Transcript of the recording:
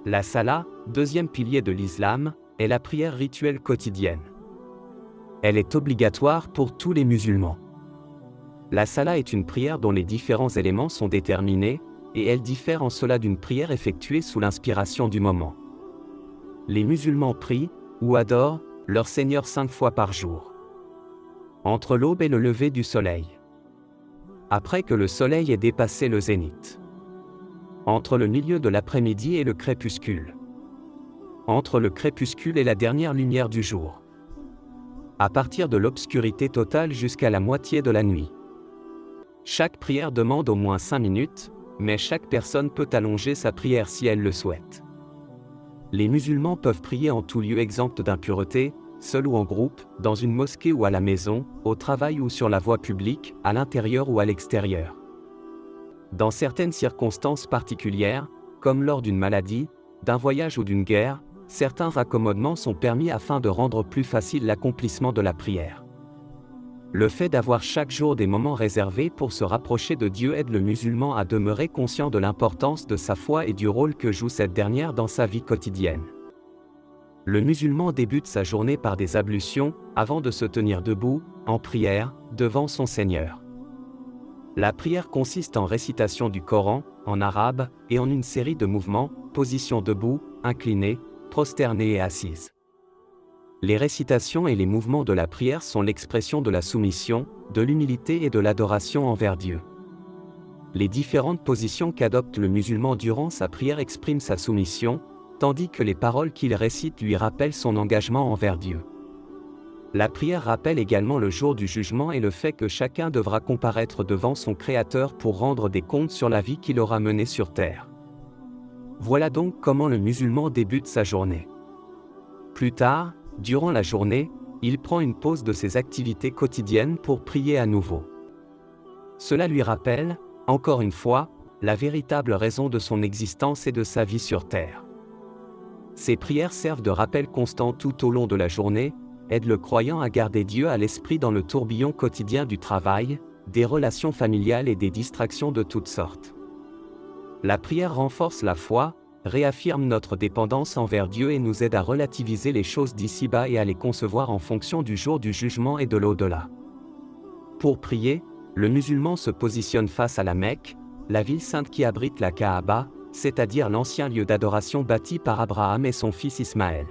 La salat, deuxième pilier de l'islam, est la prière rituelle quotidienne. Elle est obligatoire pour tous les musulmans. La salat est une prière dont les différents éléments sont déterminés, et elle diffère en cela d'une prière effectuée sous l'inspiration du moment. Les musulmans prient, ou adorent, leur Seigneur 5 fois par jour. Entre l'aube et le lever du soleil. Après que le soleil ait dépassé le zénith. Entre le milieu de l'après-midi et le crépuscule. Entre le crépuscule et la dernière lumière du jour. À partir de l'obscurité totale jusqu'à la moitié de la nuit. Chaque prière demande au moins 5 minutes, mais chaque personne peut allonger sa prière si elle le souhaite. Les musulmans peuvent prier en tout lieu exempt d'impureté, seul ou en groupe, dans une mosquée ou à la maison, au travail ou sur la voie publique, à l'intérieur ou à l'extérieur. Dans certaines circonstances particulières, comme lors d'une maladie, d'un voyage ou d'une guerre, certains raccommodements sont permis afin de rendre plus facile l'accomplissement de la prière. Le fait d'avoir chaque jour des moments réservés pour se rapprocher de Dieu aide le musulman à demeurer conscient de l'importance de sa foi et du rôle que joue cette dernière dans sa vie quotidienne. Le musulman débute sa journée par des ablutions, avant de se tenir debout, en prière, devant son Seigneur. La prière consiste en récitation du Coran, en arabe, et en une série de mouvements, position debout, inclinée, prosternée et assise. Les récitations et les mouvements de la prière sont l'expression de la soumission, de l'humilité et de l'adoration envers Dieu. Les différentes positions qu'adopte le musulman durant sa prière expriment sa soumission, tandis que les paroles qu'il récite lui rappellent son engagement envers Dieu. La prière rappelle également le jour du jugement et le fait que chacun devra comparaître devant son Créateur pour rendre des comptes sur la vie qu'il aura menée sur terre. Voilà donc comment le musulman débute sa journée. Plus tard, durant la journée, il prend une pause de ses activités quotidiennes pour prier à nouveau. Cela lui rappelle, encore une fois, la véritable raison de son existence et de sa vie sur terre. Ces prières servent de rappel constant tout au long de la journée, aident le croyant à garder Dieu à l'esprit dans le tourbillon quotidien du travail, des relations familiales et des distractions de toutes sortes. La prière renforce la foi, réaffirme notre dépendance envers Dieu et nous aide à relativiser les choses d'ici-bas et à les concevoir en fonction du jour du jugement et de l'au-delà. Pour prier, le musulman se positionne face à la Mecque, la ville sainte qui abrite la Kaaba, c'est-à-dire l'ancien lieu d'adoration bâti par Abraham et son fils Ismaël.